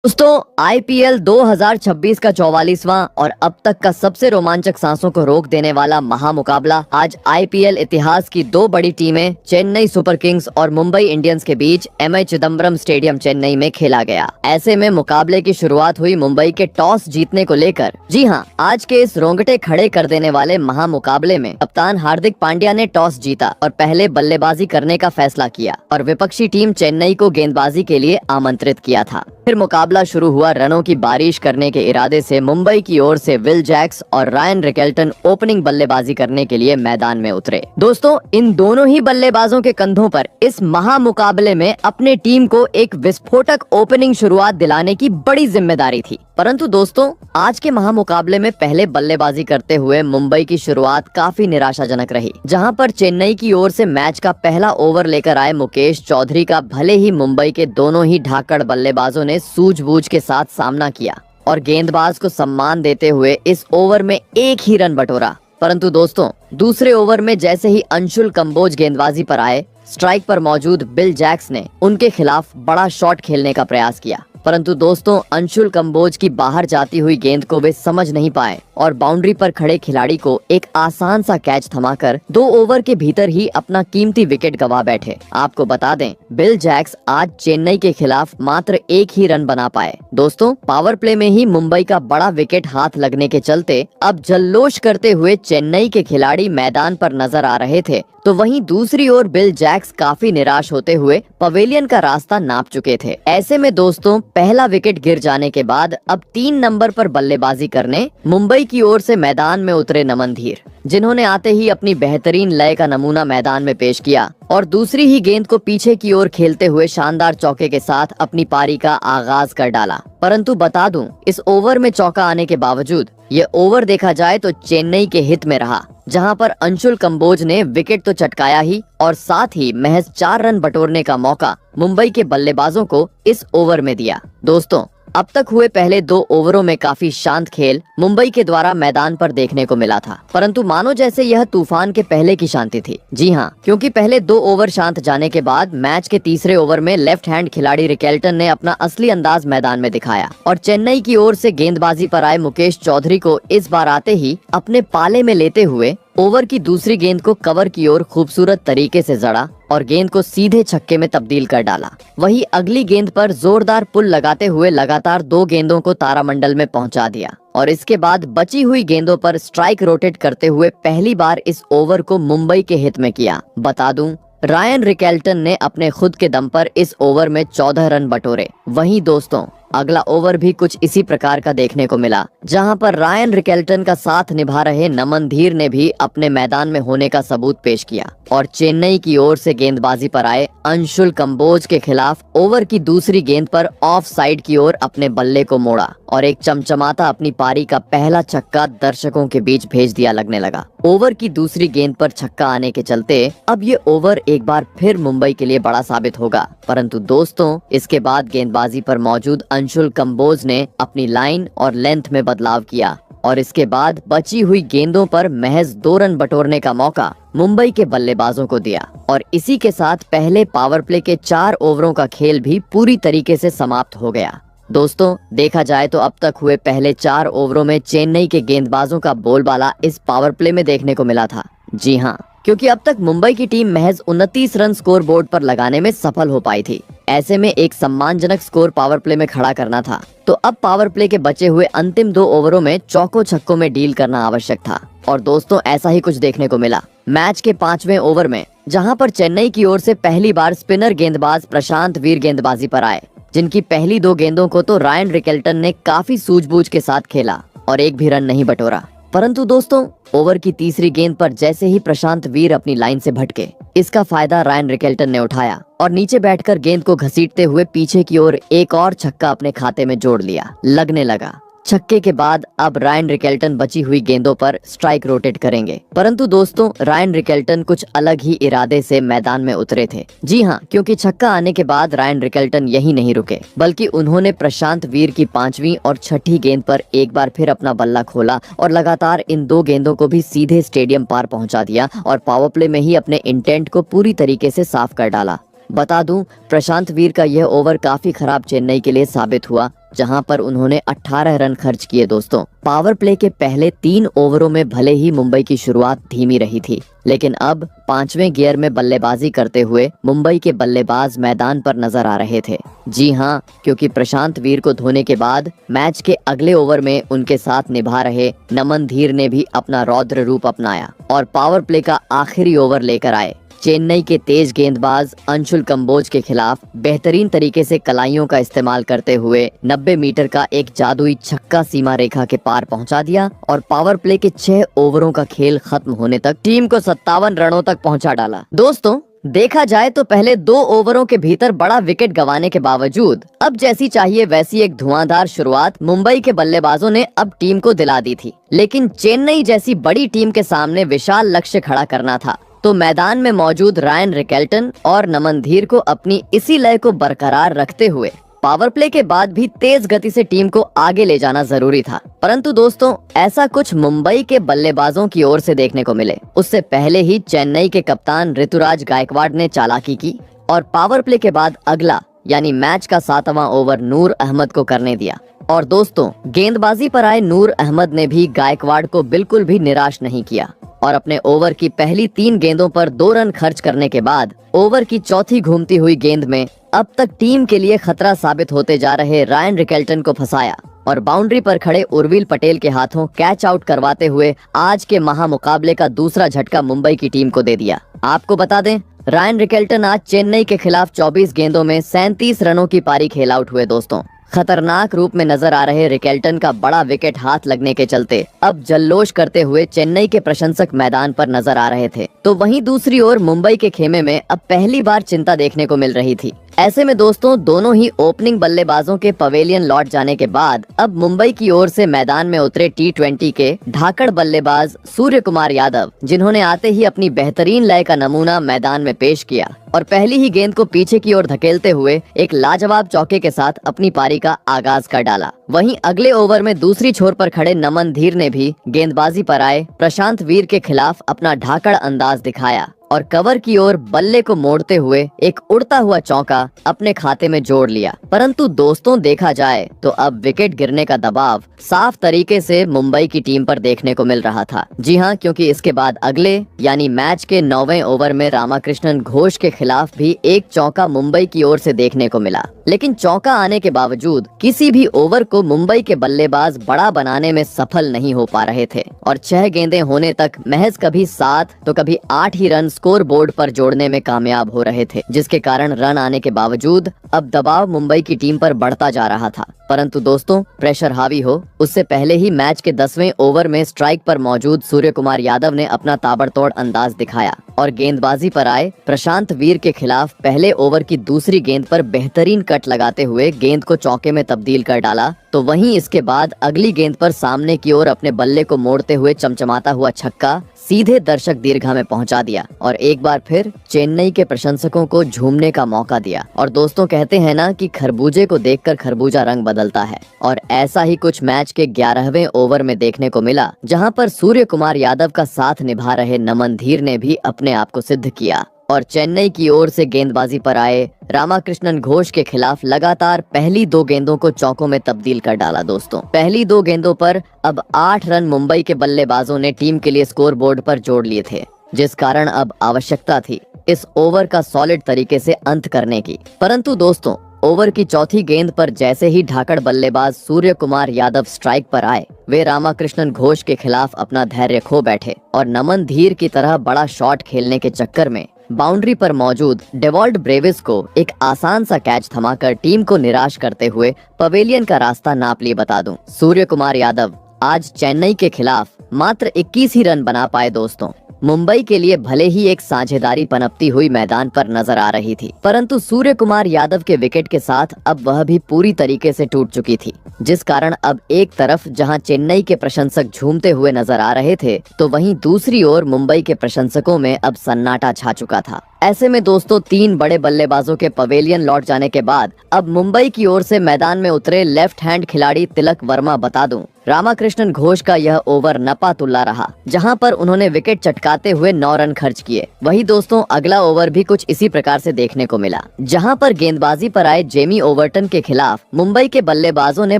दोस्तों आईपीएल 2026 का 44वां और अब तक का सबसे रोमांचक सांसों को रोक देने वाला महामुकाबला आज आईपीएल इतिहास की दो बड़ी टीमें चेन्नई सुपर किंग्स और मुंबई इंडियंस के बीच एमए चिदम्बरम स्टेडियम चेन्नई में खेला गया। ऐसे में मुकाबले की शुरुआत हुई मुंबई के टॉस जीतने को लेकर। जी हां, आज के इस रोंगटे खड़े कर देने वाले महामुकाबले में कप्तान हार्दिक पांड्या ने टॉस जीता और पहले बल्लेबाजी करने का फैसला किया और विपक्षी टीम चेन्नई को गेंदबाजी के लिए आमंत्रित किया था। फिर मुकाबला शुरू हुआ। रनों की बारिश करने के इरादे से मुंबई की ओर से विल जैक्स और रायन रिकेल्टन ओपनिंग बल्लेबाजी करने के लिए मैदान में उतरे। दोस्तों, इन दोनों ही बल्लेबाजों के कंधों पर इस महामुकाबले में अपने टीम को एक विस्फोटक ओपनिंग शुरुआत दिलाने की बड़ी जिम्मेदारी थी। परंतु दोस्तों, आज के महामुकाबले में पहले बल्लेबाजी करते हुए मुंबई की शुरुआत काफी निराशाजनक रही, जहां पर चेन्नई की ओर से मैच का पहला ओवर लेकर आए मुकेश चौधरी का भले ही मुंबई के दोनों ही ढाकड़ बल्लेबाजों ने सूझबूझ के साथ सामना किया और गेंदबाज को सम्मान देते हुए इस ओवर में एक ही रन बटोरा। परंतु दोस्तों, दूसरे ओवर में जैसे ही अंशुल कंबोज गेंदबाजी पर आए, स्ट्राइक पर मौजूद बिल जैक्स ने उनके खिलाफ बड़ा शॉट खेलने का प्रयास किया। परंतु दोस्तों, अंशुल कंबोज की बाहर जाती हुई गेंद को वे समझ नहीं पाए और बाउंड्री पर खड़े खिलाड़ी को एक आसान सा कैच थमाकर 2 ओवर के भीतर ही अपना कीमती विकेट गंवा बैठे। आपको बता दें, बिल जैक्स आज चेन्नई के खिलाफ मात्र एक ही रन बना पाए। दोस्तों, पावर प्ले में ही मुंबई का बड़ा विकेट हाथ लगने के चलते अब जल्लोष करते हुए चेन्नई के खिलाड़ी मैदान पर नजर आ रहे थे, तो वहीं दूसरी ओर बिल जैक्स काफी निराश होते हुए पवेलियन का रास्ता नाप चुके थे। ऐसे में दोस्तों, पहला विकेट गिर जाने के बाद अब 3 नंबर पर बल्लेबाजी करने मुंबई की ओर से मैदान में उतरे नमन धीर, जिन्होंने आते ही अपनी बेहतरीन लय का नमूना मैदान में पेश किया और दूसरी ही गेंद को पीछे की ओर खेलते हुए शानदार चौके के साथ अपनी पारी का आगाज कर डाला। परंतु बता दूं, इस ओवर में चौका आने के बावजूद ये ओवर देखा जाए तो चेन्नई के हित में रहा, जहां पर अंशुल कंबोज ने विकेट तो चटकाया ही और साथ ही महज 4 रन बटोरने का मौका मुंबई के बल्लेबाजों को इस ओवर में दिया। दोस्तों, अब तक हुए पहले 2 ओवरों में काफी शांत खेल मुंबई के द्वारा मैदान पर देखने को मिला था, परंतु मानो जैसे यह तूफान के पहले की शांति थी। जी हां, क्योंकि पहले 2 ओवर शांत जाने के बाद मैच के तीसरे ओवर में लेफ्ट हैंड खिलाड़ी रिकेल्टन ने अपना असली अंदाज मैदान में दिखाया और चेन्नई की ओर से गेंदबाजी पर आए मुकेश चौधरी को इस बार आते ही अपने पाले में लेते हुए ओवर की दूसरी गेंद को कवर की ओर खूबसूरत तरीके से जड़ा और गेंद को सीधे छक्के में तब्दील कर डाला। वहीं अगली गेंद पर जोरदार पुल लगाते हुए लगातार 2 गेंदों को तारामंडल में पहुंचा दिया और इसके बाद बची हुई गेंदों पर स्ट्राइक रोटेट करते हुए पहली बार इस ओवर को मुंबई के हित में किया। बता दूं, रायन रिकेल्टन ने अपने खुद के दम पर इस ओवर में 14 रन बटोरे। वहीं दोस्तों, अगला ओवर भी कुछ इसी प्रकार का देखने को मिला, जहां पर रायन रिकेल्टन का साथ निभा रहे नमन धीर ने भी अपने मैदान में होने का सबूत पेश किया और चेन्नई की ओर से गेंदबाजी पर आए अंशुल कंबोज के खिलाफ ओवर की दूसरी गेंद पर ऑफ साइड की ओर अपने बल्ले को मोड़ा और एक चमचमाता अपनी पारी का पहला छक्का दर्शकों के बीच भेज दिया लगने लगा। ओवर की दूसरी गेंद पर छक्का आने के चलते अब ये ओवर एक बार फिर मुंबई के लिए बड़ा साबित होगा। परंतु दोस्तों, इसके बाद गेंदबाजी पर मौजूद अंशुल कंबोज ने अपनी लाइन और लेंथ में बदलाव किया और इसके बाद बची हुई गेंदों पर महज 2 रन बटोरने का मौका मुंबई के बल्लेबाजों को दिया और इसी के साथ पहले पावर प्ले के 4 ओवरों का खेल भी पूरी तरीके से समाप्त हो गया। दोस्तों, देखा जाए तो अब तक हुए पहले 4 ओवरों में चेन्नई के गेंदबाजों का बोलबाला इस पावर प्ले में देखने को मिला था। जी हां, क्योंकि अब तक मुंबई की टीम महज 29 रन स्कोर बोर्ड पर लगाने में सफल हो पाई थी। ऐसे में एक सम्मानजनक स्कोर पावर प्ले में खड़ा करना था, तो अब पावर प्ले के बचे हुए अंतिम 2 ओवरों में चौको छक्कों में डील करना आवश्यक था और दोस्तों, ऐसा ही कुछ देखने को मिला। मैच के 5वें ओवर में जहां पर चेन्नई की ओर से पहली बार स्पिनर गेंदबाज प्रशांत वीर गेंदबाजी पर आए, जिनकी पहली 2 गेंदों को तो रायन रिकेल्टन ने काफी सूझबूझ के साथ खेला और एक भी रन नहीं बटोरा। परंतु दोस्तों, ओवर की तीसरी गेंद पर जैसे ही प्रशांत वीर अपनी लाइन से भटके, इसका फायदा रायन रिकेल्टन ने उठाया और नीचे बैठकर गेंद को घसीटते हुए पीछे की ओर एक और छक्का अपने खाते में जोड़ लिया। लगने लगा छक्के के बाद अब रायन रिकेल्टन बची हुई गेंदों पर स्ट्राइक रोटेट करेंगे। परंतु दोस्तों, रायन रिकेल्टन कुछ अलग ही इरादे से मैदान में उतरे थे। जी हां, क्योंकि छक्का आने के बाद रायन रिकेल्टन यही नहीं रुके, बल्कि उन्होंने प्रशांत वीर की 5वीं और 6ठी गेंद पर एक बार फिर अपना बल्ला खोला और लगातार इन 2 गेंदों को भी सीधे स्टेडियम पार पहुंचा दिया और पावर प्ले में ही अपने इंटेंट को पूरी तरीके से साफ कर डाला। बता दूं, प्रशांत वीर का यह ओवर काफी खराब चेन्नई के लिए साबित हुआ जहां पर उन्होंने 18 रन खर्च किए दोस्तों। पावर प्ले के पहले 3 ओवरों में भले ही मुंबई की शुरुआत धीमी रही थी, लेकिन अब 5वें गियर में बल्लेबाजी करते हुए मुंबई के बल्लेबाज मैदान पर नजर आ रहे थे। जी हां, क्योंकि प्रशांत वीर को धोने के बाद मैच के अगले ओवर में उनके साथ निभा रहे नमन धीर ने भी अपना रौद्र रूप अपनाया और पावर प्ले का आखिरी ओवर लेकर आए। चेन्नई के तेज गेंदबाज अंशुल कंबोज के खिलाफ बेहतरीन तरीके से कलाइयों का इस्तेमाल करते हुए 90 मीटर का एक जादुई छक्का सीमा रेखा के पार पहुंचा दिया और पावर प्ले के 6 ओवरों का खेल खत्म होने तक टीम को 57 रनों तक पहुंचा डाला। दोस्तों, देखा जाए तो पहले 2 ओवरों के भीतर बड़ा विकेट गंवाने के बावजूद अब जैसी चाहिए वैसी एक धुआंधार शुरुआत मुंबई के बल्लेबाजों ने अब टीम को दिला दी थी। लेकिन चेन्नई जैसी बड़ी टीम के सामने विशाल लक्ष्य खड़ा करना था, तो मैदान में मौजूद रायन रिकेल्टन और नमन धीर को अपनी इसी लय को बरकरार रखते हुए पावर प्ले के बाद भी तेज गति से टीम को आगे ले जाना जरूरी था। परंतु दोस्तों, ऐसा कुछ मुंबई के बल्लेबाजों की ओर से देखने को मिले उससे पहले ही चेन्नई के कप्तान ऋतुराज गायकवाड़ ने चालाकी की और पावर प्ले के बाद अगला यानी मैच का 7वां ओवर नूर अहमद को करने दिया। और दोस्तों, गेंदबाजी पर आए नूर अहमद ने भी गायकवाड़ को बिल्कुल भी निराश नहीं किया और अपने ओवर की पहली 3 गेंदों पर 2 रन खर्च करने के बाद ओवर की चौथी घूमती हुई गेंद में अब तक टीम के लिए खतरा साबित होते जा रहे रायन रिकेल्टन को फंसाया और बाउंड्री पर खड़े उर्विल पटेल के हाथों कैच आउट करवाते हुए आज के महामुकाबले का दूसरा झटका मुंबई की टीम को दे दिया। आपको बता दें, रायन रिकेल्टन आज चेन्नई के खिलाफ 24 गेंदों में 37 रनों की पारी खेल आउट हुए दोस्तों। खतरनाक रूप में नजर आ रहे रिकेल्टन का बड़ा विकेट हाथ लगने के चलते अब जल्लोष करते हुए चेन्नई के प्रशंसक मैदान पर नजर आ रहे थे, तो वहीं दूसरी ओर मुंबई के खेमे में अब पहली बार चिंता देखने को मिल रही थी। ऐसे में दोस्तों, दोनों ही ओपनिंग बल्लेबाजों के पवेलियन लौट जाने के बाद अब मुंबई की ओर से मैदान में उतरे T20 के धाकड़ बल्लेबाज सूर्य कुमार यादव, जिन्होंने आते ही अपनी बेहतरीन लय का नमूना मैदान में पेश किया और पहली ही गेंद को पीछे की ओर धकेलते हुए एक लाजवाब चौके के साथ अपनी पारी का आगाज कर डाला। वहीं अगले ओवर में दूसरी छोर पर खड़े नमन धीर ने भी गेंदबाजी पर आए प्रशांत वीर के खिलाफ अपना धाकड़ अंदाज दिखाया और कवर की ओर बल्ले को मोड़ते हुए एक उड़ता हुआ चौका अपने खाते में जोड़ लिया। परंतु दोस्तों, देखा जाए तो अब विकेट गिरने का दबाव साफ तरीके से मुंबई की टीम पर देखने को मिल रहा था। जी हां, क्योंकि इसके बाद अगले यानी मैच के 9वें ओवर में रामाकृष्णन घोष के खिलाफ भी एक चौका मुंबई की ओर से देखने को मिला। लेकिन चौका आने के बावजूद किसी भी ओवर को मुंबई के बल्लेबाज बड़ा बनाने में सफल नहीं हो पा रहे थे और 6 गेंदें होने तक महज कभी 7 तो कभी 8 ही रन स्कोर बोर्ड पर जोड़ने में कामयाब हो रहे थे, जिसके कारण रन आने के बावजूद अब दबाव मुंबई की टीम पर बढ़ता जा रहा था। परंतु दोस्तों, प्रेशर हावी हो उससे पहले ही मैच के 10वें ओवर में स्ट्राइक पर मौजूद सूर्य कुमार यादव ने अपना ताबड़तोड़ अंदाज दिखाया और गेंदबाजी पर आए प्रशांत वीर के खिलाफ पहले ओवर की दूसरी गेंद पर बेहतरीन कट लगाते हुए गेंद को चौके में तब्दील कर डाला। तो वहीं इसके बाद अगली गेंद पर सामने की ओर अपने बल्ले को मोड़ते हुए चमचमाता हुआ छक्का सीधे दर्शक दीर्घा में पहुंचा दिया और एक बार फिर चेन्नई के प्रशंसकों को झूमने का मौका दिया। और दोस्तों, कहते हैं ना कि खरबूजे को देखकर खरबूजा रंग बदलता है, और ऐसा ही कुछ मैच के 11वें ओवर में देखने को मिला, जहां पर सूर्य कुमार यादव का साथ निभा रहे नमन धीर ने भी अपने आप को सिद्ध किया और चेन्नई की ओर से गेंदबाजी पर आए रामाकृष्णन घोष के खिलाफ लगातार पहली 2 गेंदों को चौकों में तब्दील कर डाला। दोस्तों, पहली 2 गेंदों पर अब 8 रन मुंबई के बल्लेबाजों ने टीम के लिए स्कोर बोर्ड पर जोड़ लिए थे, जिस कारण अब आवश्यकता थी इस ओवर का सॉलिड तरीके से अंत करने की। परंतु दोस्तों, ओवर की चौथी गेंद पर जैसे ही धाकड़ बल्लेबाज सूर्य कुमार यादव स्ट्राइक पर आए, वे रामाकृष्णन घोष के खिलाफ अपना धैर्य खो बैठे और नमन धीर की तरह बड़ा शॉट खेलने के चक्कर में बाउंड्री पर मौजूद डेवॉल्ट ब्रेविस को एक आसान सा कैच थमाकर टीम को निराश करते हुए पवेलियन का रास्ता नाप लिए। बता दूं, सूर्य कुमार यादव आज चेन्नई के खिलाफ मात्र 21 ही रन बना पाए। दोस्तों, मुंबई के लिए भले ही एक साझेदारी पनपती हुई मैदान पर नजर आ रही थी, परंतु सूर्य कुमार यादव के विकेट के साथ अब वह भी पूरी तरीके से टूट चुकी थी, जिस कारण अब एक तरफ जहां चेन्नई के प्रशंसक झूमते हुए नजर आ रहे थे, तो वहीं दूसरी ओर मुंबई के प्रशंसकों में अब सन्नाटा छा चुका था। ऐसे में दोस्तों 3 बड़े बल्लेबाजों के पवेलियन लौट जाने के बाद अब मुंबई की ओर से मैदान में उतरे लेफ्ट हैंड खिलाड़ी तिलक वर्मा बता दूं, रामाकृष्णन घोष का यह ओवर नपा तुल्ला रहा, जहां पर उन्होंने विकेट चटकाते हुए 9 रन खर्च किए। वही दोस्तों अगला ओवर भी कुछ इसी प्रकार से देखने को मिला, जहां पर गेंदबाजी पर आए जेमी ओवर्टन के खिलाफ मुंबई के बल्लेबाजों ने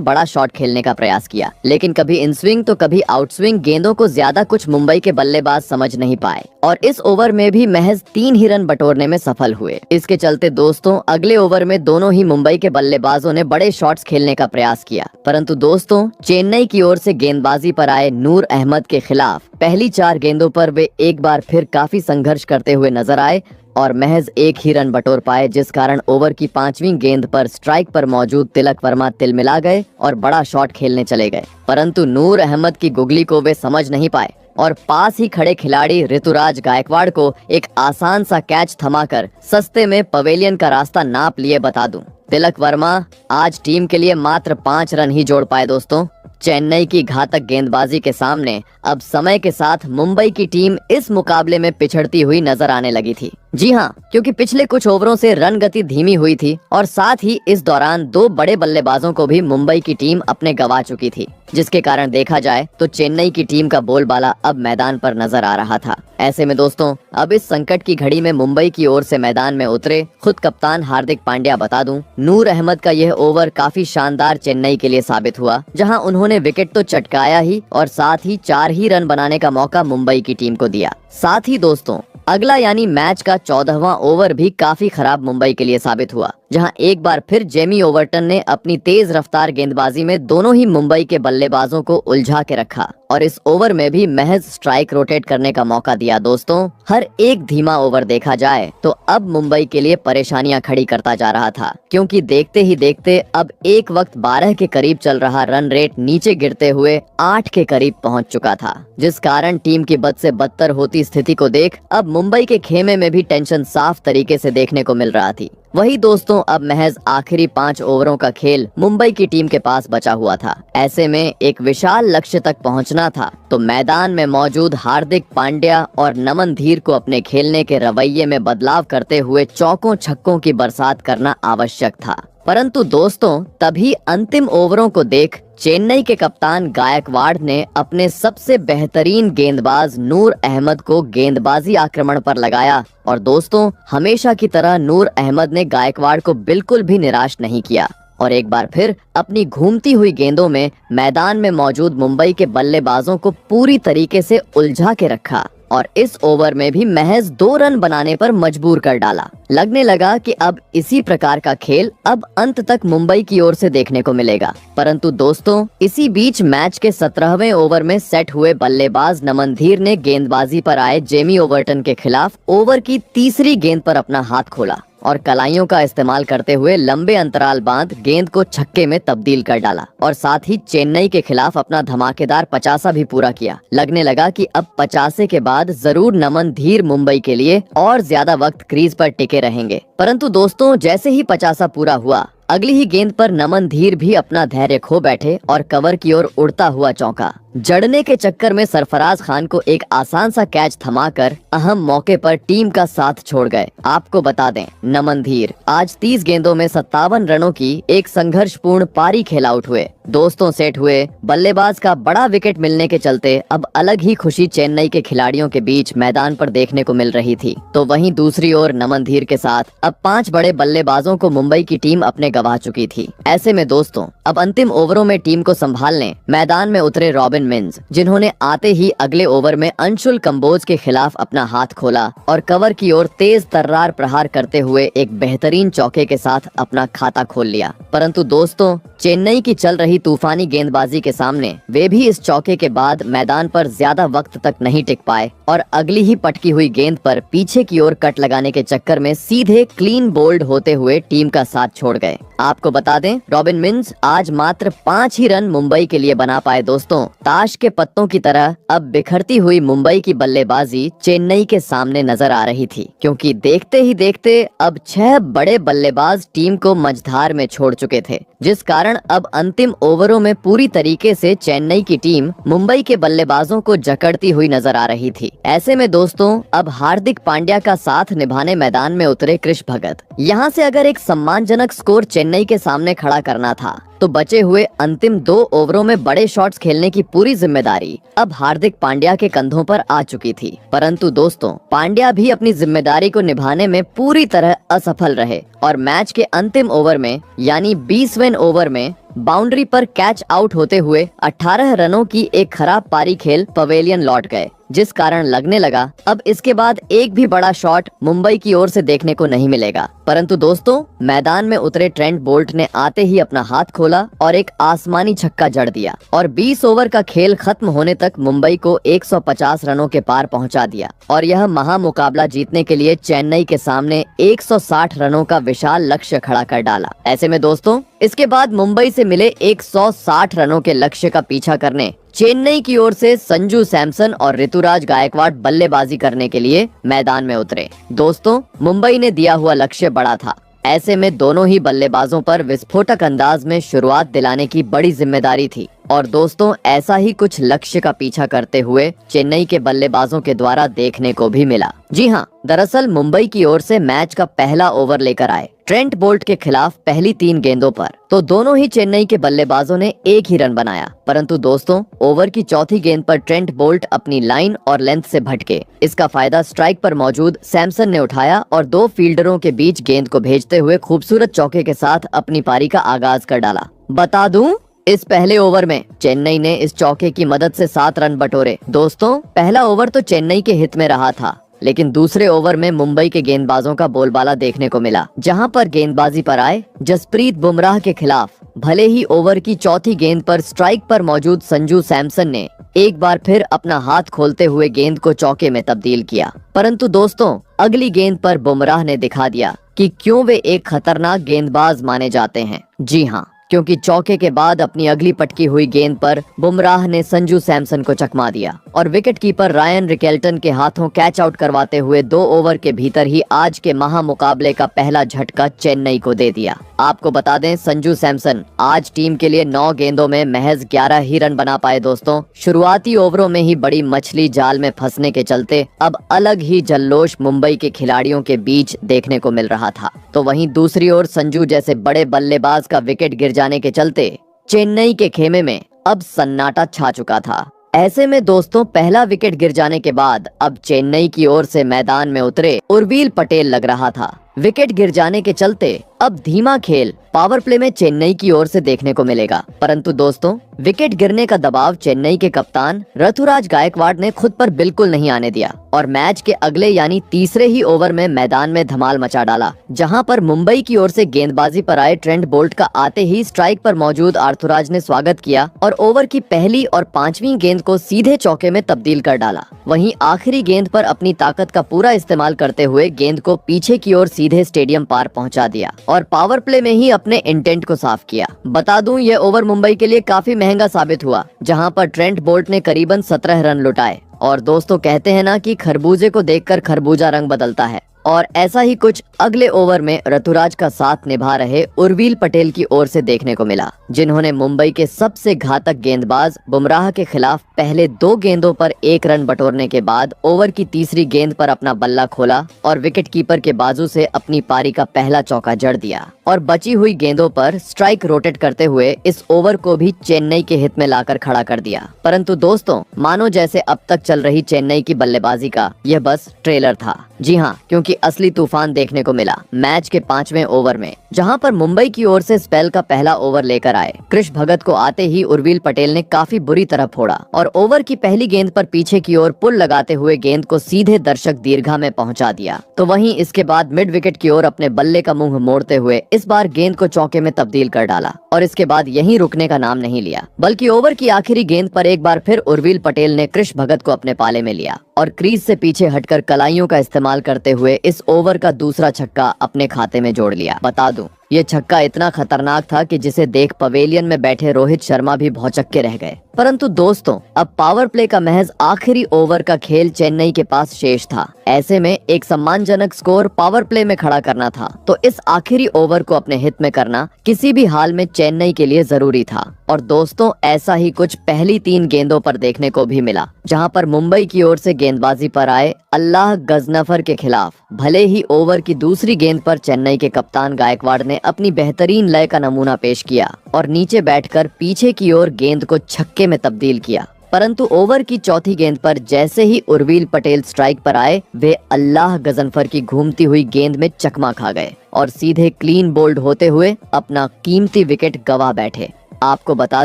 बड़ा शॉट खेलने का प्रयास किया, लेकिन कभी इन स्विंग तो कभी आउट स्विंग गेंदों को ज्यादा कुछ मुंबई के बल्लेबाज समझ नहीं पाए और इस ओवर में भी महज 3 ही रन बटोरने में सफल हुए। इसके चलते दोस्तों अगले ओवर में दोनों ही मुंबई के बल्लेबाजों ने बड़े शॉट्स खेलने का प्रयास किया, परंतु दोस्तों चेन्नई की ओर से गेंदबाजी पर आए नूर अहमद के खिलाफ पहली 4 गेंदों पर वे एक बार फिर काफी संघर्ष करते हुए नजर आए और महज 1 ही रन बटोर पाए, जिस कारण ओवर की 5वीं गेंद पर स्ट्राइक पर मौजूद तिलक वर्मा तिलमिला गए और बड़ा शॉट खेलने चले गए, परंतु नूर अहमद की गुगली को वे समझ नहीं पाए और पास ही खड़े खिलाड़ी ऋतुराज गायकवाड़ को एक आसान सा कैच थमाकर सस्ते में पवेलियन का रास्ता नाप लिए। बता दूं, तिलक वर्मा आज टीम के लिए मात्र 5 रन ही जोड़ पाए। दोस्तों चेन्नई की घातक गेंदबाजी के सामने अब समय के साथ मुंबई की टीम इस मुकाबले में पिछड़ती हुई नजर आने लगी थी। जी हाँ, क्योंकि पिछले कुछ ओवरों से रन गति धीमी हुई थी और साथ ही इस दौरान 2 बड़े बल्लेबाजों को भी मुंबई की टीम अपने गंवा चुकी थी, जिसके कारण देखा जाए तो चेन्नई की टीम का बोलबाला अब मैदान पर नजर आ रहा था। ऐसे में दोस्तों अब इस संकट की घड़ी में मुंबई की ओर से मैदान में उतरे खुद कप्तान हार्दिक पांड्या। बता दूं, नूर अहमद का यह ओवर काफी शानदार चेन्नई के लिए साबित हुआ, जहां उन्होंने विकेट तो चटकाया ही और साथ ही 4 ही रन बनाने का मौका मुंबई की टीम को दिया। साथ ही दोस्तों अगला यानी मैच का 14वां ओवर भी काफी खराब मुंबई के लिए साबित हुआ, जहां एक बार फिर जेमी ओवर्टन ने अपनी तेज रफ्तार गेंदबाजी में दोनों ही मुंबई के बल्लेबाजों को उलझा के रखा और इस ओवर में भी महज स्ट्राइक रोटेट करने का मौका दिया। दोस्तों हर एक धीमा ओवर देखा जाए तो अब मुंबई के लिए परेशानियां खड़ी करता जा रहा था, क्योंकि देखते ही देखते अब एक वक्त 12 के करीब चल रहा रन रेट नीचे गिरते हुए 8 के करीब पहुंच चुका था, जिस कारण टीम की बद से बदतर होती स्थिति को देख अब मुंबई के खेमे में भी टेंशन साफ तरीके से देखने को मिल रहा थी। वही दोस्तों अब महज आखिरी 5 ओवरों का खेल मुंबई की टीम के पास बचा हुआ था। ऐसे में एक विशाल लक्ष्य तक पहुंचना था तो मैदान में मौजूद हार्दिक पांड्या और नमन धीर को अपने खेलने के रवैये में बदलाव करते हुए चौकों छक्कों की बरसात करना आवश्यक था। परंतु दोस्तों तभी अंतिम ओवरों को देख चेन्नई के कप्तान गायकवाड़ ने अपने सबसे बेहतरीन गेंदबाज नूर अहमद को गेंदबाजी आक्रमण पर लगाया और दोस्तों हमेशा की तरह नूर अहमद ने गायकवाड़ को बिल्कुल भी निराश नहीं किया और एक बार फिर अपनी घूमती हुई गेंदों में मैदान में मौजूद मुंबई के बल्लेबाजों को पूरी तरीके से उलझा के रखा और इस ओवर में भी महज 2 रन बनाने पर मजबूर कर डाला। लगने लगा कि अब इसी प्रकार का खेल अब अंत तक मुंबई की ओर से देखने को मिलेगा। परंतु दोस्तों इसी बीच मैच के 17वें ओवर में सेट हुए बल्लेबाज नमन धीर ने गेंदबाजी पर आए जेमी ओवर्टन के खिलाफ ओवर की तीसरी गेंद पर अपना हाथ खोला और कलाइयों का इस्तेमाल करते हुए लंबे अंतराल बांध गेंद को छक्के में तब्दील कर डाला और साथ ही चेन्नई के खिलाफ अपना धमाकेदार 50 भी पूरा किया। लगने लगा कि अब 50 के बाद जरूर नमन धीर मुंबई के लिए और ज्यादा वक्त क्रीज पर टिके रहेंगे। परंतु दोस्तों जैसे ही 50 पूरा हुआ अगली ही गेंद पर नमन धीर भी अपना धैर्य खो बैठे और कवर की ओर उड़ता हुआ चौंका। जड़ने के चक्कर में सरफराज खान को एक आसान सा कैच थमाकर अहम मौके पर टीम का साथ छोड़ गए। आपको बता दें नमन धीर आज 30 गेंदों में 57 रनों की एक संघर्षपूर्ण पारी खेल आउट हुए। दोस्तों सेट हुए बल्लेबाज का बड़ा विकेट मिलने के चलते अब अलग ही खुशी चेन्नई के खिलाड़ियों के बीच मैदान पर देखने को मिल रही थी। तो वहीं दूसरी ओर नमन धीर के साथ अब 5 बड़े बल्लेबाजों को मुंबई की टीम अपने गवा चुकी थी। ऐसे में दोस्तों अब अंतिम ओवरों में टीम को संभालने मैदान में उतरे रॉबिन मिन्स, जिन्होंने आते ही अगले ओवर में अंशुल कंबोज के खिलाफ अपना हाथ खोला और कवर की ओर तेज तर्रार प्रहार करते हुए एक बेहतरीन चौके के साथ अपना खाता खोल लिया। परंतु दोस्तों चेन्नई की चल रही तूफानी गेंदबाजी के सामने वे भी इस चौके के बाद मैदान पर ज्यादा वक्त तक नहीं टिक पाए और अगली ही पटकी हुई गेंद पर पीछे की ओर कट लगाने के चक्कर में सीधे क्लीन बोल्ड होते हुए टीम का साथ छोड़ गए। आपको बता दें रॉबिन मिन्स आज मात्र 5 ही रन मुंबई के लिए बना पाए दोस्तों, ताश के पत्तों की तरह अब बिखरती हुई मुंबई की बल्लेबाजी चेन्नई के सामने नजर आ रही थी, क्योंकि देखते ही देखते अब 6 बड़े बल्लेबाज टीम को मझधार में छोड़ चुके थे, जिस कारण अब अंतिम ओवरों में पूरी तरीके से चेन्नई की टीम मुंबई के बल्लेबाजों को जकड़ती हुई नजर आ रही थी। ऐसे में दोस्तों अब हार्दिक पांड्या का साथ निभाने मैदान में उतरे कृष भगत। यहाँ से अगर एक सम्मानजनक स्कोर चेन्नई के सामने खड़ा करना था तो बचे हुए अंतिम 2 ओवरों में बड़े शॉट्स खेलने की पूरी जिम्मेदारी अब हार्दिक पांड्या के कंधों पर आ चुकी थी। परंतु दोस्तों पांड्या भी अपनी जिम्मेदारी को निभाने में पूरी तरह असफल रहे और मैच के अंतिम ओवर में यानी 20वें ओवर में बाउंड्री पर कैच आउट होते हुए 18 रनों की एक खराब पारी खेल पवेलियन लौट गए, जिस कारण लगने लगा अब इसके बाद एक भी बड़ा शॉट मुंबई की ओर से देखने को नहीं मिलेगा। परंतु दोस्तों मैदान में उतरे ट्रेंट बोल्ट ने आते ही अपना हाथ खोला और एक आसमानी छक्का जड़ दिया और 20 ओवर का खेल खत्म होने तक मुंबई को 150 रनों के पार पहुंचा दिया और यह महामुकाबला जीतने के लिए चेन्नई के सामने 160 रनों का विशाल लक्ष्य खड़ा कर डाला। ऐसे में दोस्तों इसके बाद मुंबई से मिले 160 रनों के लक्ष्य का पीछा करने चेन्नई की ओर से संजू सैमसन और ऋतुराज गायकवाड़ बल्लेबाजी करने के लिए मैदान में उतरे। दोस्तों मुंबई ने दिया हुआ लक्ष्य बड़ा था, ऐसे में दोनों ही बल्लेबाजों पर विस्फोटक अंदाज में शुरुआत दिलाने की बड़ी जिम्मेदारी थी और दोस्तों ऐसा ही कुछ लक्ष्य का पीछा करते हुए चेन्नई के बल्लेबाजों के द्वारा देखने को भी मिला। जी हाँ, दरअसल मुंबई की ओर से मैच का पहला ओवर लेकर आए ट्रेंट बोल्ट के खिलाफ पहली 3 गेंदों पर तो दोनों ही चेन्नई के बल्लेबाजों ने एक ही रन बनाया। परंतु दोस्तों ओवर की चौथी गेंद पर ट्रेंट बोल्ट अपनी लाइन और लेंथ से भटके। इसका फायदा स्ट्राइक पर मौजूद सैमसन ने उठाया और 2 फील्डरों के बीच गेंद को भेजते हुए खूबसूरत चौके के साथ अपनी पारी का आगाज कर डाला। बता दूं इस पहले ओवर में चेन्नई ने इस चौके की मदद से 7 रन बटोरे। दोस्तों पहला ओवर तो चेन्नई के हित में रहा था, लेकिन दूसरे ओवर में मुंबई के गेंदबाजों का बोलबाला देखने को मिला, जहां पर गेंदबाजी पर आए जसप्रीत बुमराह के खिलाफ भले ही ओवर की चौथी गेंद पर स्ट्राइक पर मौजूद संजू सैमसन ने एक बार फिर अपना हाथ खोलते हुए गेंद को चौके में तब्दील किया, परंतु दोस्तों अगली गेंद पर बुमराह ने दिखा दिया कि क्यों वे एक खतरनाक गेंदबाज माने जाते हैं। जी हाँ, क्योंकि चौके के बाद अपनी अगली पटकी हुई गेंद पर बुमराह ने संजू सैमसन को चकमा दिया और विकेट कीपर रायन रिकेल्टन के हाथों कैच आउट करवाते हुए 2 ओवर के भीतर ही आज के महामुकाबले का पहला झटका चेन्नई को दे दिया। आपको बता दें संजू सैमसन आज टीम के लिए 9 गेंदों में महज 11 ही रन बना पाए। दोस्तों शुरुआती ओवरों में ही बड़ी मछली जाल में फंसने के चलते अब अलग ही जल्लोष मुंबई के खिलाड़ियों के बीच देखने को मिल रहा था, तो वहीं दूसरी ओर संजू जैसे बड़े बल्लेबाज का विकेट गिर जाने के चलते चेन्नई के खेमे में अब सन्नाटा छा चुका था। ऐसे में दोस्तों पहला विकेट गिर जाने के बाद अब चेन्नई की ओर से मैदान में उतरे उर्विल पटेल लग रहा था। विकेट गिर जाने के चलते अब धीमा खेल पावर प्ले में चेन्नई की ओर से देखने को मिलेगा, परंतु दोस्तों विकेट गिरने का दबाव चेन्नई के कप्तान ऋतुराज गायकवाड़ ने खुद पर बिल्कुल नहीं आने दिया और मैच के अगले यानी तीसरे ही ओवर में मैदान में धमाल मचा डाला, जहां पर मुंबई की ओर से गेंदबाजी पर आए ट्रेंट बोल्ट का आते ही स्ट्राइक पर मौजूद आर्थुराज ने स्वागत किया और ओवर की पहली और 5वीं गेंद को सीधे चौके में तब्दील कर डाला। वहीं आखिरी गेंद पर अपनी ताकत का पूरा इस्तेमाल करते हुए गेंद को पीछे की ओर सीधे स्टेडियम पार पहुंचा दिया और पावर प्ले में ही अपने इंटेंट को साफ किया। बता दूं यह ओवर मुंबई के लिए काफी महंगा साबित हुआ, जहां पर ट्रेंट बोल्ट ने करीबन 17 रन लुटाए। और दोस्तों कहते हैं ना कि खरबूजे को देखकर खरबूजा रंग बदलता है, और ऐसा ही कुछ अगले ओवर में ऋतुराज का साथ निभा रहे उर्विल पटेल की ओर से देखने को मिला, जिन्होंने मुंबई के सबसे घातक गेंदबाज बुमराह के खिलाफ पहले 2 गेंदों पर 1 रन बटोरने के बाद ओवर की तीसरी गेंद पर अपना बल्ला खोला और विकेट कीपर के बाजू से अपनी पारी का पहला चौका जड़ दिया और बची हुई गेंदों पर स्ट्राइक रोटेट करते हुए इस ओवर को भी चेन्नई के हित में लाकर खड़ा कर दिया। परंतु दोस्तों मानो जैसे अब तक चल रही चेन्नई की बल्लेबाजी का यह बस ट्रेलर था। जी हाँ, क्योंकि असली तूफान देखने को मिला मैच के 5वें ओवर में, जहां पर मुंबई की ओर से स्पेल का पहला ओवर लेकर आए कृष भगत को आते ही उर्विल पटेल ने काफी बुरी तरह फोड़ा और ओवर की पहली गेंद पर पीछे की ओर पुल लगाते हुए गेंद को सीधे दर्शक दीर्घा में पहुंचा दिया। तो वहीं इसके बाद मिड विकेट की ओर अपने बल्ले का मुंह मोड़ते हुए इस बार गेंद को चौके में तब्दील कर डाला और इसके बाद यहीं रुकने का नाम नहीं लिया, बल्कि ओवर की आखिरी गेंद पर एक बार फिर उर्विल पटेल ने कृष भगत को अपने पाले में लिया और क्रीज से पीछे हटकर कलाइयों का इस्तेमाल करते हुए इस ओवर का दूसरा छक्का अपने खाते में जोड़ लिया। बता दूं ये छक्का इतना खतरनाक था कि जिसे देख पवेलियन में बैठे रोहित शर्मा भी भौचक्के रह गए। परंतु दोस्तों अब पावर प्ले का महज आखिरी ओवर का खेल चेन्नई के पास शेष था। ऐसे में एक सम्मानजनक स्कोर पावर प्ले में खड़ा करना था, तो इस आखिरी ओवर को अपने हित में करना किसी भी हाल में चेन्नई के लिए जरूरी था। और दोस्तों ऐसा ही कुछ पहली 3 गेंदों पर देखने को भी मिला, जहां पर मुंबई की ओर से गेंदबाजी पर आए अल्लाह गजनफर के खिलाफ भले ही ओवर की दूसरी गेंद पर चेन्नई के कप्तान गायकवाड़ ने अपनी बेहतरीन लय का नमूना पेश किया और नीचे बैठकर पीछे की ओर गेंद को छक्के में तब्दील किया, परंतु ओवर की चौथी गेंद पर जैसे ही उर्विल पटेल स्ट्राइक पर आए, वे अल्लाह गजनफर की घूमती हुई गेंद में चकमा खा गए और सीधे क्लीन बोल्ड होते हुए अपना कीमती विकेट गंवा बैठे। आपको बता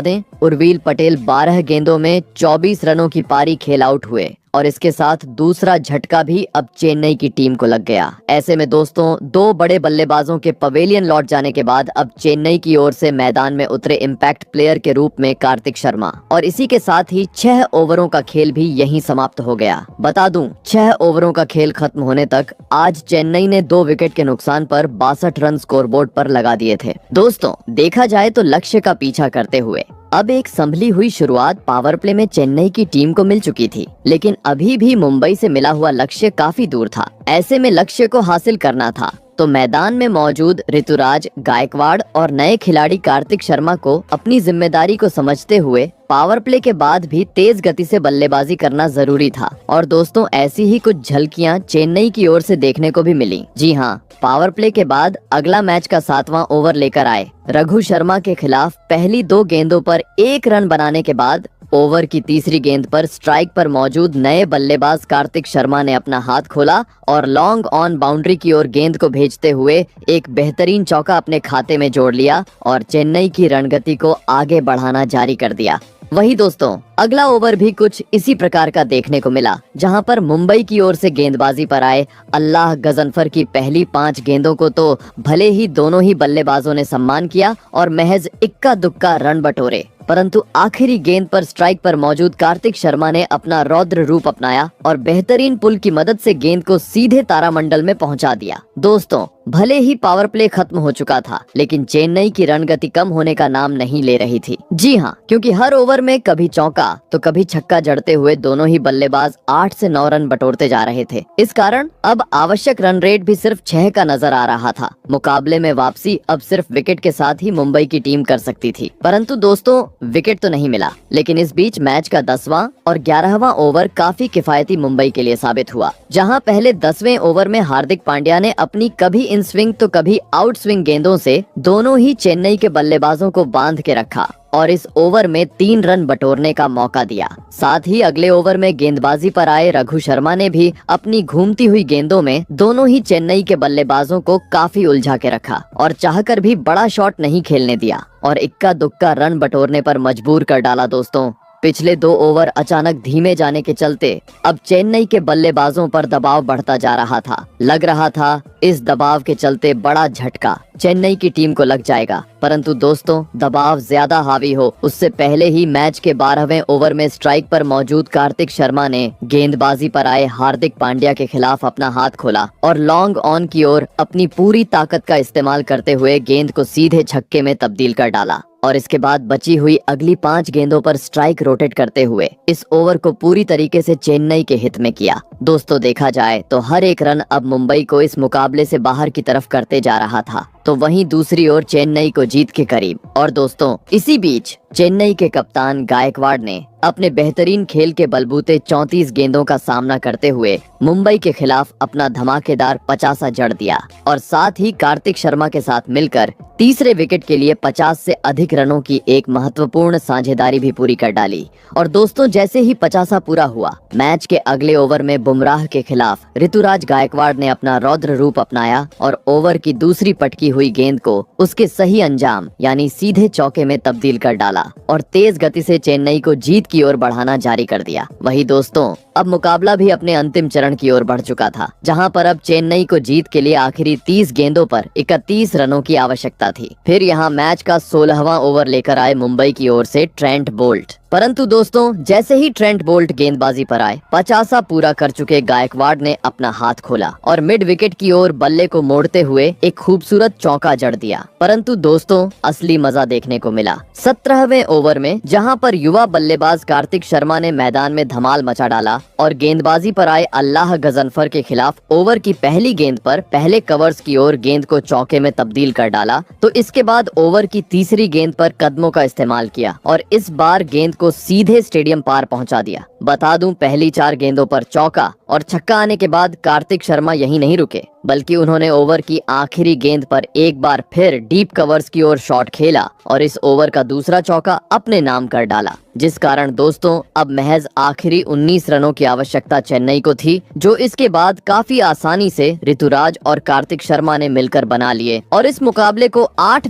दें, उर्विल पटेल 12 गेंदों में 24 रनों की पारी खेल आउट हुए और इसके साथ दूसरा झटका भी अब चेन्नई की टीम को लग गया। ऐसे में दोस्तों 2 बड़े बल्लेबाजों के पवेलियन लौट जाने के बाद अब चेन्नई की ओर से मैदान में उतरे इम्पैक्ट प्लेयर के रूप में कार्तिक शर्मा, और इसी के साथ ही 6 ओवरों का खेल भी यहीं समाप्त हो गया। बता दूं, 6 ओवरों का खेल खत्म होने तक आज चेन्नई ने 2 विकेट के नुकसान पर 62 रन स्कोरबोर्ड पर लगा दिए थे। दोस्तों देखा जाए तो लक्ष्य का पीछा करते हुए अब एक संभली हुई शुरुआत पावर प्ले में चेन्नई की टीम को मिल चुकी थी, लेकिन अभी भी मुंबई से मिला हुआ लक्ष्य काफी दूर था। ऐसे में लक्ष्य को हासिल करना था तो मैदान में मौजूद ऋतुराज गायकवाड़ और नए खिलाड़ी कार्तिक शर्मा को अपनी जिम्मेदारी को समझते हुए पावर प्ले के बाद भी तेज गति से बल्लेबाजी करना जरूरी था। और दोस्तों ऐसी ही कुछ झलकियां चेन्नई की ओर से देखने को भी मिली। जी हाँ, पावर प्ले के बाद अगला मैच का 7वां ओवर लेकर आए रघु शर्मा के खिलाफ पहली 2 गेंदों पर 1 रन बनाने के बाद ओवर की तीसरी गेंद पर स्ट्राइक पर मौजूद नए बल्लेबाज कार्तिक शर्मा ने अपना हाथ खोला और लॉन्ग ऑन बाउंड्री की ओर गेंद को भेजते हुए एक बेहतरीन चौका अपने खाते में जोड़ लिया और चेन्नई की रणगति को आगे बढ़ाना जारी कर दिया। वही दोस्तों अगला ओवर भी कुछ इसी प्रकार का देखने को मिला, जहां पर मुंबई की ओर से गेंदबाजी पर आए अल्लाह गजनफर की पहली 5 गेंदों को तो भले ही दोनों ही बल्लेबाजों ने सम्मान किया और महज इक्का दुक्का रन बटोरे, परंतु आखिरी गेंद पर स्ट्राइक पर मौजूद कार्तिक शर्मा ने अपना रौद्र रूप अपनाया और बेहतरीन पुल की मदद से गेंद को सीधे तारामंडल में पहुंचा दिया। दोस्तों भले ही पावर प्ले खत्म हो चुका था, लेकिन चेन्नई की रणगति कम होने का नाम नहीं ले रही थी। जी हाँ, क्योंकि हर ओवर में कभी चौका तो कभी छक्का जड़ते हुए दोनों ही बल्लेबाज 8 से 9 रन बटोरते जा रहे थे। इस कारण अब आवश्यक रन रेट भी सिर्फ 6 का नजर आ रहा था। मुकाबले में वापसी अब सिर्फ विकेट के साथ ही मुंबई की टीम कर सकती थी, परंतु दोस्तों विकेट तो नहीं मिला। लेकिन इस बीच मैच का 10वां और 11वां ओवर काफी किफायती मुंबई के लिए साबित हुआ, जहां पहले 10वें ओवर में हार्दिक पांड्या ने अपनी कभी इन स्विंग तो कभी आउट स्विंग गेंदों से दोनों ही चेन्नई के बल्लेबाजों को बांध के रखा और इस ओवर में 3 रन बटोरने का मौका दिया। साथ ही अगले ओवर में गेंदबाजी पर आए रघु शर्मा ने भी अपनी घूमती हुई गेंदों में दोनों ही चेन्नई के बल्लेबाजों को काफी उलझा के रखा और चाहकर भी बड़ा शॉट नहीं खेलने दिया और इक्का दुक्का रन बटोरने पर मजबूर कर डाला। दोस्तों पिछले 2 ओवर अचानक धीमे जाने के चलते अब चेन्नई के बल्लेबाजों पर दबाव बढ़ता जा रहा था। लग रहा था इस दबाव के चलते बड़ा झटका चेन्नई की टीम को लग जाएगा, परंतु दोस्तों दबाव ज्यादा हावी हो उससे पहले ही मैच के 12वें ओवर में स्ट्राइक पर मौजूद कार्तिक शर्मा ने गेंदबाजी पर आए हार्दिक पांड्या के खिलाफ अपना हाथ खोला और लॉन्ग ऑन की ओर अपनी पूरी ताकत का इस्तेमाल करते हुए गेंद को सीधे छक्के में तब्दील कर डाला और इसके बाद बची हुई अगली 5 गेंदों पर स्ट्राइक रोटेट करते हुए इस ओवर को पूरी तरीके से चेन्नई के हित में किया। दोस्तों देखा जाए तो हर एक रन अब मुंबई को इस मुकाबले से बाहर की तरफ करते जा रहा था, तो वहीं दूसरी ओर चेन्नई को जीत के करीब। और दोस्तों इसी बीच चेन्नई के कप्तान गायकवाड़ ने अपने बेहतरीन खेल के बलबूते 34 गेंदों का सामना करते हुए मुंबई के खिलाफ अपना धमाकेदार 50 जड़ दिया और साथ ही कार्तिक शर्मा के साथ मिलकर तीसरे विकेट के लिए 50 से अधिक रनों की एक महत्वपूर्ण साझेदारी भी पूरी कर डाली। और दोस्तों जैसे ही 50 पूरा हुआ, मैच के अगले ओवर में बुमराह के खिलाफ ऋतुराज गायकवाड़ ने अपना रौद्र रूप अपनाया और ओवर की दूसरी पटकी हुई गेंद को उसके सही अंजाम यानी सीधे चौके में तब्दील कर डाला और तेज गति से चेन्नई को जीत की ओर बढ़ाना जारी कर दिया। वही दोस्तों अब मुकाबला भी अपने अंतिम चरण की ओर बढ़ चुका था, जहां पर अब चेन्नई को जीत के लिए आखिरी 30 गेंदों पर 31 रनों की आवश्यकता थी। फिर यहां मैच का 16वां ओवर लेकर आए मुंबई की ओर से ट्रेंट बोल्ट। परंतु दोस्तों, जैसे ही ट्रेंट बोल्ट गेंदबाजी पर आए, 50 पूरा कर चुके गायकवाड़ ने अपना हाथ खोला और मिड विकेट की ओर बल्ले को मोड़ते हुए एक खूबसूरत चौका जड़ दिया। परंतु दोस्तों, असली मजा देखने को मिला 17वें ओवर में, जहां पर युवा बल्लेबाज कार्तिक शर्मा ने मैदान में धमाल मचा डाला और गेंदबाजी पर आए अल्लाह गजनफर के खिलाफ ओवर की पहली गेंद पर पहले कवर्स की ओर गेंद को चौके में तब्दील कर डाला। तो इसके बाद ओवर की तीसरी गेंद पर कदमों का इस्तेमाल किया और इस बार गेंद को सीधे स्टेडियम पार पहुंचा दिया। बता दूं, पहली 4 गेंदों पर चौका और छक्का आने के बाद कार्तिक शर्मा यहीं नहीं रुके, बल्कि उन्होंने ओवर की आखिरी गेंद पर एक बार फिर डीप कवर्स की ओर शॉट खेला और इस ओवर का दूसरा चौका अपने नाम कर डाला, जिस कारण दोस्तों अब महज आखिरी 19 रनों की आवश्यकता चेन्नई को थी, जो इसके बाद काफी आसानी से ऋतुराज और कार्तिक शर्मा ने मिलकर बना लिए और इस मुकाबले को 8